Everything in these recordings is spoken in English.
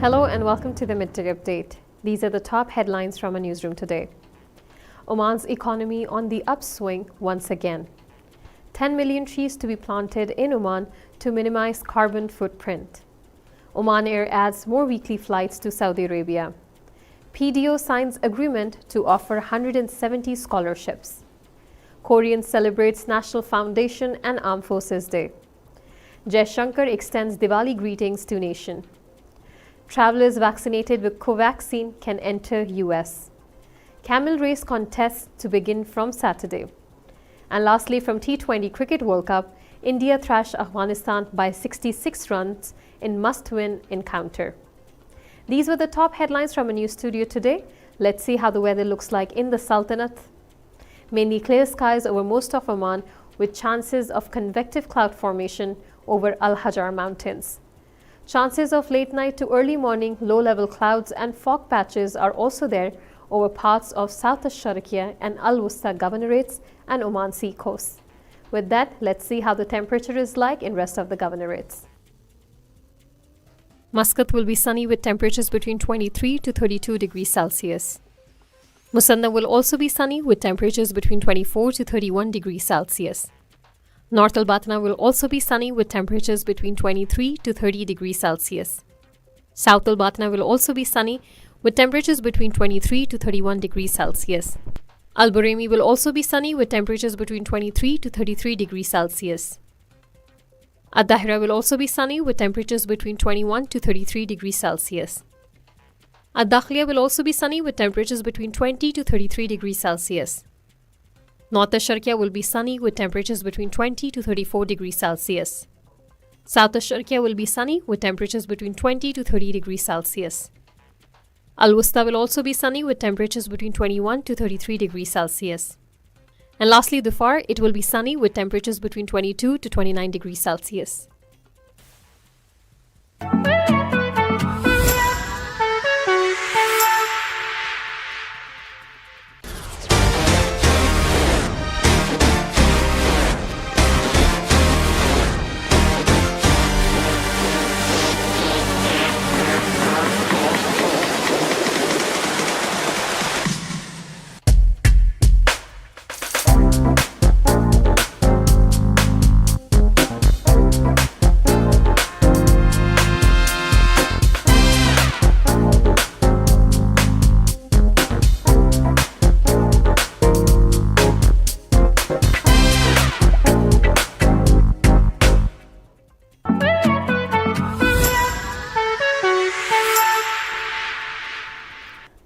Hello and welcome to the Midday Update. These are the top headlines from our newsroom today. Oman's economy on the upswing once again. 10 million trees to be planted in Oman to minimize carbon footprint. Oman Air adds more weekly flights to Saudi Arabia. PDO signs agreement to offer 170 scholarships. Korean celebrates National Foundation and Armed Forces Day. Jaishankar extends Diwali greetings to nation. Travelers vaccinated with Covaxin can enter US. Camel race contests to begin from Saturday. And lastly, from T20 Cricket World Cup, India thrashed Afghanistan by 66 runs in must-win encounter. These were the top headlines from a news studio today. Let's see how the weather looks like in the Sultanate. Mainly clear skies over most of Oman with chances of convective cloud formation over Al-Hajar Mountains. Chances of late night to early morning low-level clouds and fog patches are also there over parts of South Sharqiya and Al-Wusta governorates and Oman Sea coast. With that, let's see how the temperature is like in rest of the governorates. Muscat will be sunny with temperatures between 23 to 32 degrees Celsius. Musanna will also be sunny with temperatures between 24 to 31 degrees Celsius. North Al-Batna will also be sunny with temperatures between 23 to 30 degrees Celsius. South Al-Batna will also be sunny with temperatures between 23 to 31 degrees Celsius. Al-Buremi will also be sunny with temperatures between 23 to 33 degrees Celsius. Ad-Dahira will also be sunny with temperatures between 21 to 33 degrees Celsius. Ad-Dakhliya will also be sunny with temperatures between 20 to 33 degrees Celsius. North Sharqiya will be sunny with temperatures between 20 to 34 degrees Celsius. South Sharqiya will be sunny with temperatures between 20 to 30 degrees Celsius. Al-Wusta will also be sunny with temperatures between 21 to 33 degrees Celsius. And lastly, Dhofar, it will be sunny with temperatures between 22 to 29 degrees Celsius.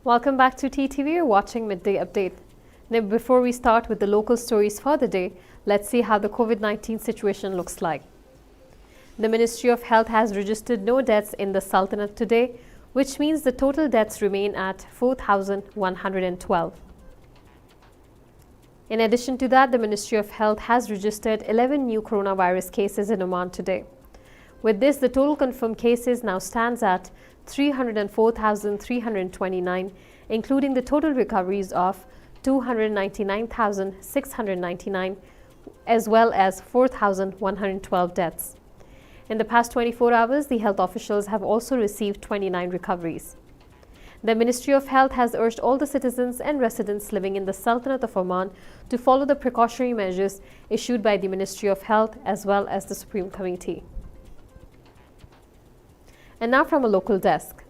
Welcome back to TTV. You're watching Midday Update. Now, before we start with the local stories for the day, let's see how the COVID-19 situation looks like. The Ministry of Health has registered no deaths in the Sultanate today, which means the total deaths remain at 4,112. In addition to that, the Ministry of Health has registered 11 new coronavirus cases in Oman today. With this, the total confirmed cases now stands at 304,329, including the total recoveries of 299,699, as well as 4,112 deaths. In the past 24 hours, the health officials have also received 29 recoveries. The Ministry of Health has urged all the citizens and residents living in the Sultanate of Oman to follow the precautionary measures issued by the Ministry of Health as well as the Supreme Committee. And now from a local desk.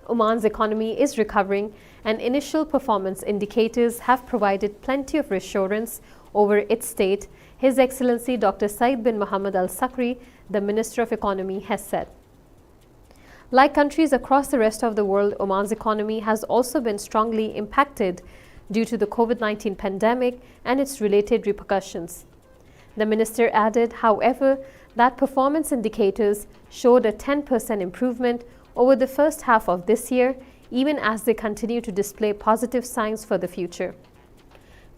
Oman's economy is recovering and initial performance indicators have provided plenty of reassurance over its state, His Excellency Dr. Saeed bin Mohammed Al Sakri, the Minister of Economy, has said. Like countries across the rest of the world, Oman's economy has also been strongly impacted due to the COVID-19 pandemic and its related repercussions. The minister added, however, that performance indicators showed a 10% improvement over the first half of this year, even as they continue to display positive signs for the future.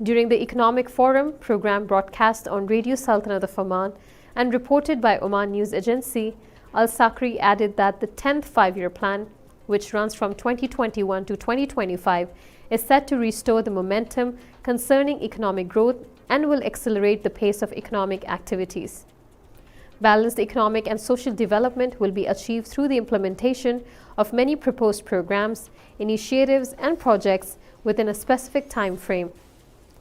During the Economic Forum program broadcast on Radio Sultanate of Oman and reported by Oman News Agency, Al Sakri added that the 10th five-year plan, which runs from 2021 to 2025, is set to restore the momentum concerning economic growth and will accelerate the pace of economic activities. Balanced economic and social development will be achieved through the implementation of many proposed programs, initiatives, and projects within a specific time frame.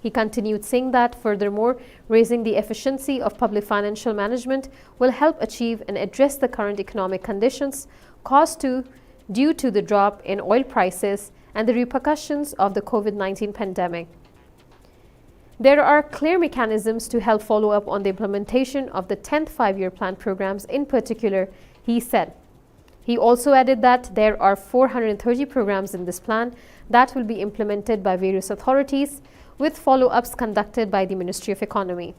He continued saying that, furthermore, raising the efficiency of public financial management will help achieve and address the current economic conditions caused due to the drop in oil prices and the repercussions of the COVID-19 pandemic. There are clear mechanisms to help follow up on the implementation of the 10th five-year plan programs in particular, he said. He also added that there are 430 programs in this plan that will be implemented by various authorities, with follow-ups conducted by the Ministry of Economy.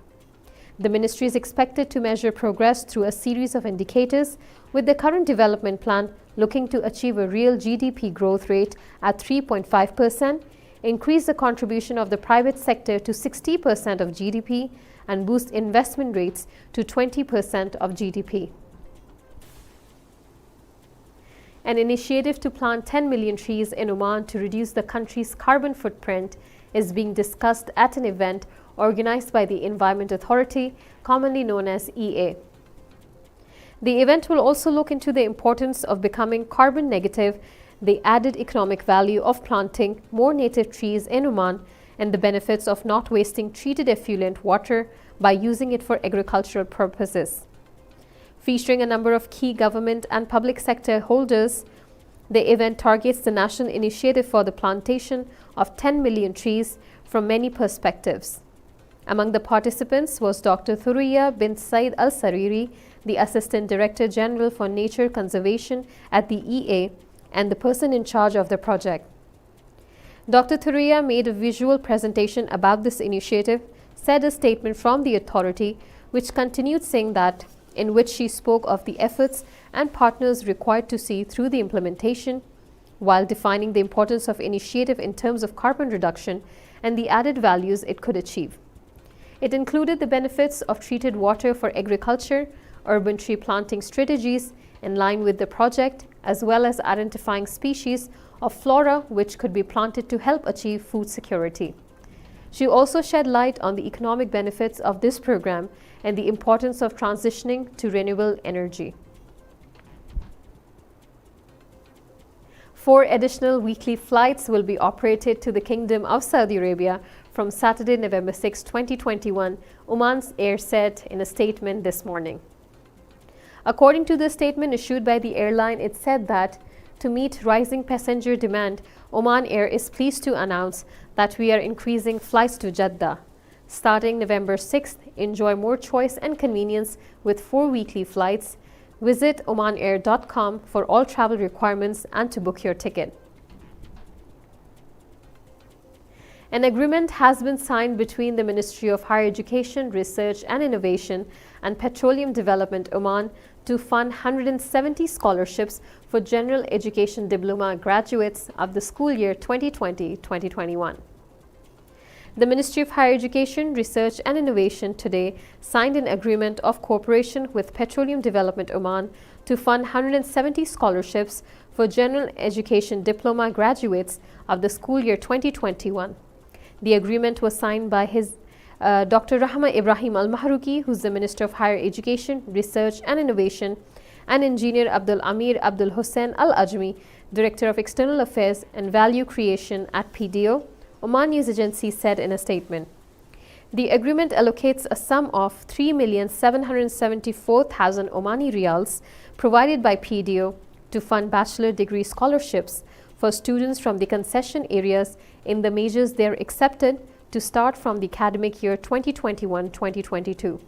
The ministry is expected to measure progress through a series of indicators, with the current development plan looking to achieve a real GDP growth rate at 3.5%, increase the contribution of the private sector to 60% of GDP, and boost investment rates to 20% of GDP. An initiative to plant 10 million trees in Oman to reduce the country's carbon footprint is being discussed at an event organized by the Environment Authority, commonly known as EA. The event will also look into the importance of becoming carbon negative, the added economic value of planting more native trees in Oman, and the benefits of not wasting treated effluent water by using it for agricultural purposes. Featuring a number of key government and public sector holders, the event targets the national initiative for the plantation of 10 million trees from many perspectives. Among the participants was Dr. Thuriya bint Said Al-Sariri, the Assistant Director General for Nature Conservation at the EA and the person in charge of the project. Dr. Thuriya made a visual presentation about this initiative, said a statement from the authority, which continued saying that, in which she spoke of the efforts and partners required to see through the implementation, while defining the importance of initiative in terms of carbon reduction and the added values it could achieve. It included the benefits of treated water for agriculture, urban tree planting strategies in line with the project, as well as identifying species of flora which could be planted to help achieve food security. She also shed light on the economic benefits of this program and the importance of transitioning to renewable energy. 4 additional weekly flights will be operated to the Kingdom of Saudi Arabia from Saturday, November 6, 2021, Oman's Air said in a statement this morning. According to the statement issued by the airline, it said that to meet rising passenger demand, Oman Air is pleased to announce that we are increasing flights to Jeddah. Starting November 6th, enjoy more choice and convenience with 4 weekly flights. Visit omanair.com for all travel requirements and to book your ticket. An agreement has been signed between the Ministry of Higher Education, Research and Innovation and Petroleum Development Oman to fund 170 scholarships for general education diploma graduates of the school year 2020-2021. The Ministry of Higher Education, Research and Innovation today signed an agreement of cooperation with Petroleum Development Oman to fund 170 scholarships for general education diploma graduates of the school year 2021. The agreement was signed by Dr. Rahma Ibrahim Al-Mahruki, who's the Minister of Higher Education, Research and Innovation, and Engineer Abdul Amir Abdul Hussein Al-Ajmi, Director of External Affairs and Value Creation at PDO, Oman News Agency said in a statement. The agreement allocates a sum of 3,774,000 Omani riyals provided by PDO to fund bachelor degree scholarships for students from the concession areas in the majors they are accepted to start from the academic year 2021-2022.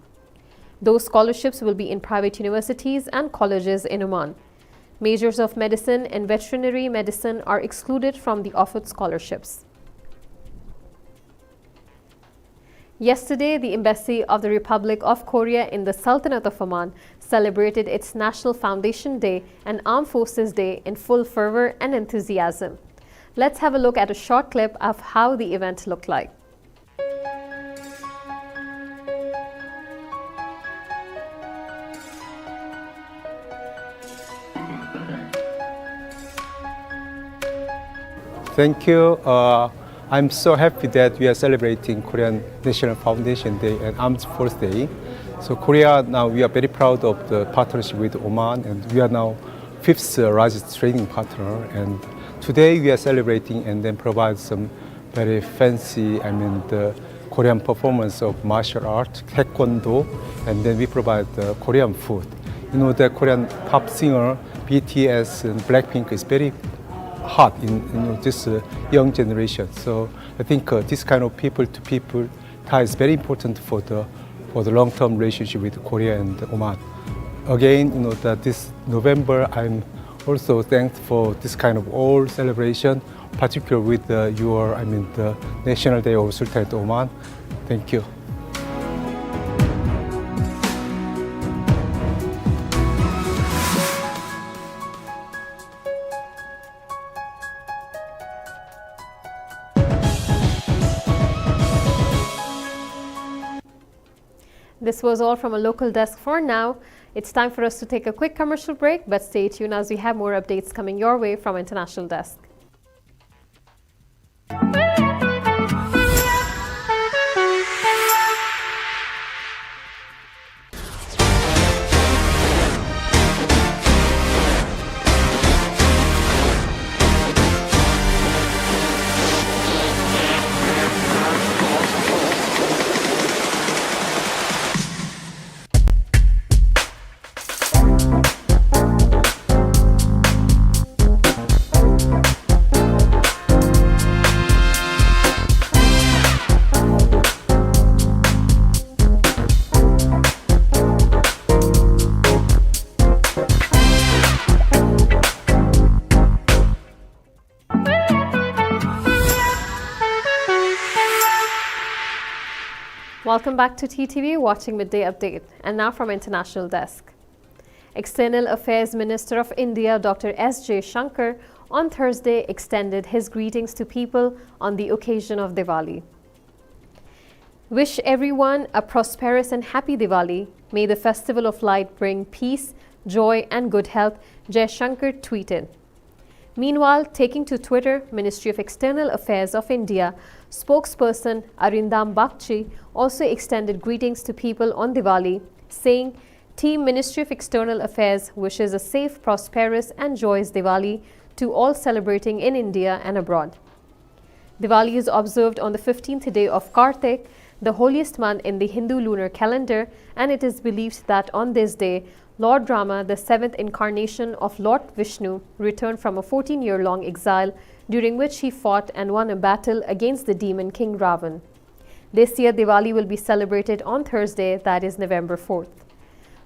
Those scholarships will be in private universities and colleges in Oman. Majors of medicine and veterinary medicine are excluded from the offered scholarships. Yesterday, the Embassy of the Republic of Korea in the Sultanate of Oman celebrated its National Foundation Day and Armed Forces Day in full fervor and enthusiasm. Let's have a look at a short clip of how the event looked like. Thank you. I'm so happy that we are celebrating Korean National Foundation Day and Armed Force Day. So Korea now we are very proud of the partnership with Oman, and we are now fifth largest trading partner. And today we are celebrating and then provide some very fancy, the Korean performance of martial art, taekwondo, and then we provide the Korean food. You know, the Korean pop singer BTS and Blackpink is very hot in this young generation. So I think this kind of people-to-people tie is very important for the long-term relationship with Korea and Oman. Again, that this November, I'm also thankful for this kind of all celebration, particularly with the National Day of Sultanate Oman. Thank you. This was all from a local desk for now. It's time for us to take a quick commercial break, but stay tuned as we have more updates coming your way from International Desk. Welcome back to TTV, watching Midday Update. And now from International Desk. External Affairs Minister of India, Dr. S. Jaishankar, on Thursday extended his greetings to people on the occasion of Diwali. Wish everyone a prosperous and happy Diwali. May the festival of light bring peace, joy and good health, Jaishankar tweeted. Meanwhile, taking to Twitter, Ministry of External Affairs of India spokesperson Arindam Bagchi also extended greetings to people on Diwali, saying, Team Ministry of External Affairs wishes a safe, prosperous and joyous Diwali to all celebrating in India and abroad. Diwali is observed on the 15th day of Kartik, the holiest month in the Hindu lunar calendar, and it is believed that on this day, Lord Rama, the seventh incarnation of Lord Vishnu, returned from a 14-year-long exile, during which he fought and won a battle against the demon King Ravan. This year, Diwali will be celebrated on Thursday, that is November 4th.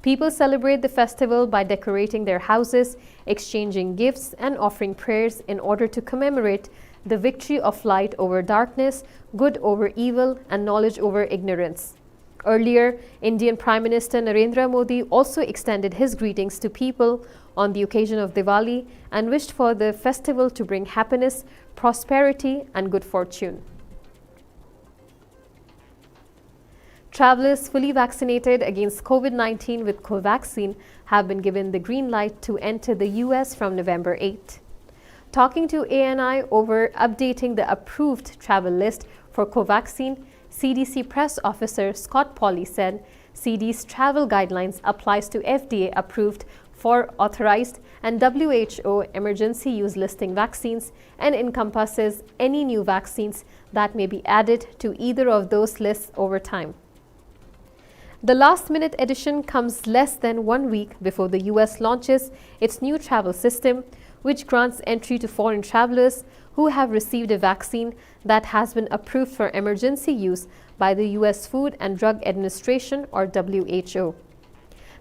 People celebrate the festival by decorating their houses, exchanging gifts, and offering prayers in order to commemorate the victory of light over darkness, good over evil, and knowledge over ignorance. Earlier, Indian Prime Minister Narendra Modi also extended his greetings to people on the occasion of Diwali and wished for the festival to bring happiness, prosperity, and good fortune. Travelers fully vaccinated against COVID-19 with Covaxin have been given the green light to enter the US from November 8. Talking to ANI over updating the approved travel list for Covaxin, CDC press officer Scott Pawley said CDC's travel guidelines applies to FDA-approved for authorized and WHO emergency use listing vaccines and encompasses any new vaccines that may be added to either of those lists over time. The last-minute edition comes less than 1 week before the US launches its new travel system, which grants entry to foreign travelers who have received a vaccine that has been approved for emergency use by the US Food and Drug Administration, or WHO.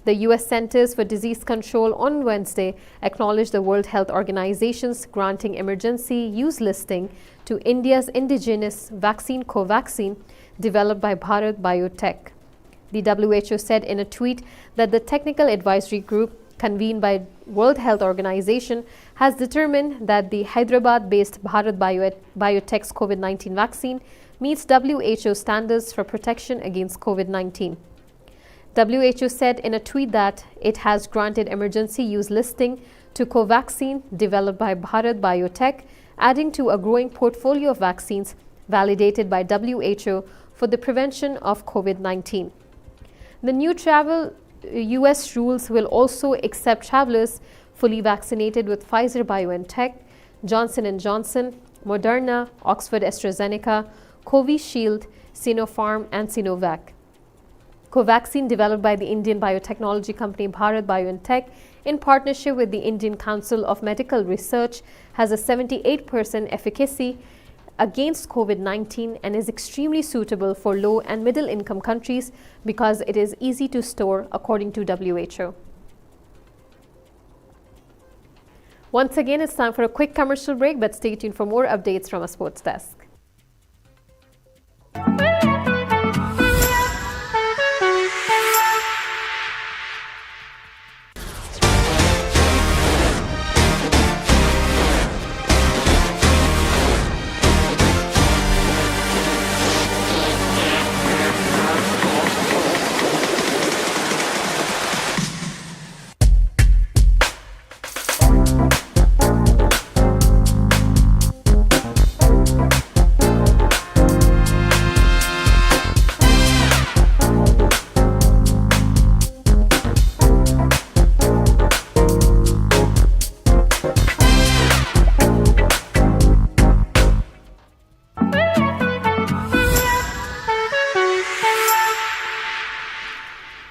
The US Centers for Disease Control on Wednesday acknowledged the World Health Organization's granting emergency use listing to India's indigenous vaccine Covaxin, developed by Bharat Biotech. The WHO said in a tweet that the technical advisory group convened by World Health Organization has determined that the Hyderabad-based Bharat Biotech's COVID-19 vaccine meets WHO standards for protection against COVID-19. WHO said in a tweet that it has granted emergency use listing to Covaxin, developed by Bharat Biotech, adding to a growing portfolio of vaccines validated by WHO for the prevention of COVID-19. The new travel US rules will also accept travelers fully vaccinated with Pfizer-BioNTech, Johnson & Johnson, Moderna, Oxford-AstraZeneca, Covishield, Sinopharm, and Sinovac. Covaxin, developed by the Indian biotechnology company Bharat BioNTech in partnership with the Indian Council of Medical Research, has a 78% efficacy against COVID-19 and is extremely suitable for low and middle income countries because it is easy to store, according to WHO. Once again, it's time for a quick commercial break, but stay tuned for more updates from our sports desk.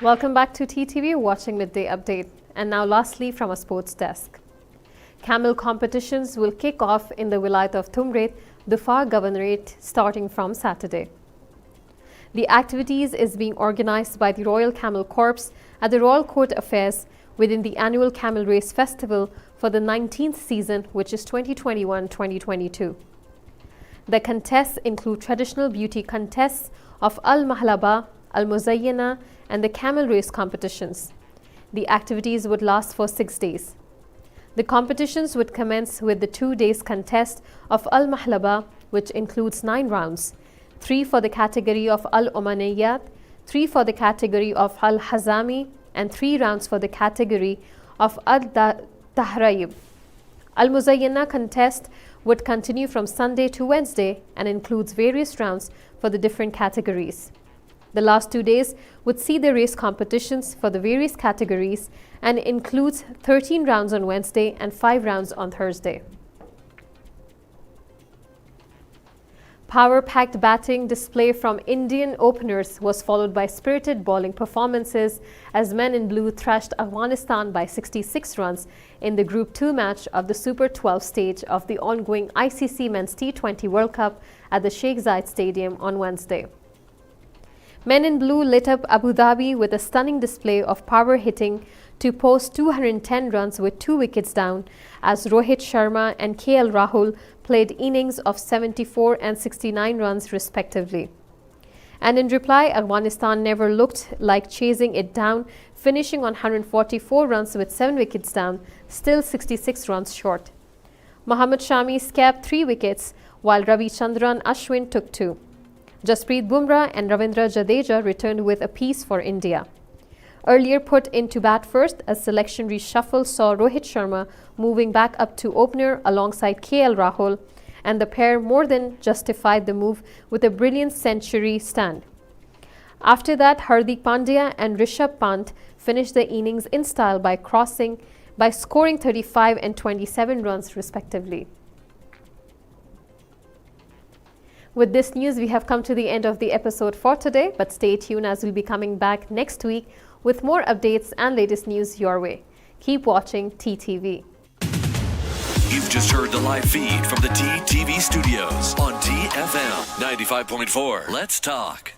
Welcome back to TTV, watching Midday Update. And now lastly from a sports desk. Camel competitions will kick off in the Vilayat of Tumret, Dhofar Governorate, starting from Saturday. The activities is being organized by the Royal Camel Corps at the Royal Court Affairs within the annual Camel Race Festival for the 19th season, which is 2021-2022. The contests include traditional beauty contests of Al-Mahlaba, Al-Muzayyana, and the camel race competitions. The activities would last for 6 days. The competitions would commence with the 2 days contest of Al-Mahlaba, which includes 9 rounds, 3 for the category of Al-Omaniyat, 3 for the category of Al-Hazami, and 3 rounds for the category of Al-Tahrayib. Al-Muzayyana contest would continue from Sunday to Wednesday and includes various rounds for the different categories. The last 2 days would see the race competitions for the various categories and includes 13 rounds on Wednesday and 5 rounds on Thursday. Power-packed batting display from Indian openers was followed by spirited bowling performances as men in blue thrashed Afghanistan by 66 runs in the Group 2 match of the Super 12 stage of the ongoing ICC Men's T20 World Cup at the Sheikh Zayed Stadium on Wednesday. Men in blue lit up Abu Dhabi with a stunning display of power hitting to post 210 runs with 2 wickets down as Rohit Sharma and KL Rahul played innings of 74 and 69 runs respectively. And in reply, Afghanistan never looked like chasing it down, finishing on 144 runs with 7 wickets down, still 66 runs short. Mohammad Shami scapped 3 wickets while Ravichandran Ashwin took 2. Jasprit Bumrah and Ravindra Jadeja returned with a piece for India. Earlier put in to bat first, a selection reshuffle saw Rohit Sharma moving back up to opener alongside KL Rahul, and the pair more than justified the move with a brilliant century stand. After that, Hardik Pandya and Rishabh Pant finished the innings in style by scoring 35 and 27 runs respectively. With this news, we have come to the end of the episode for today, but stay tuned as we'll be coming back next week with more updates and latest news your way. Keep watching TTV. You've just heard the live feed from the TTV studios on TFM 95.4. Let's talk.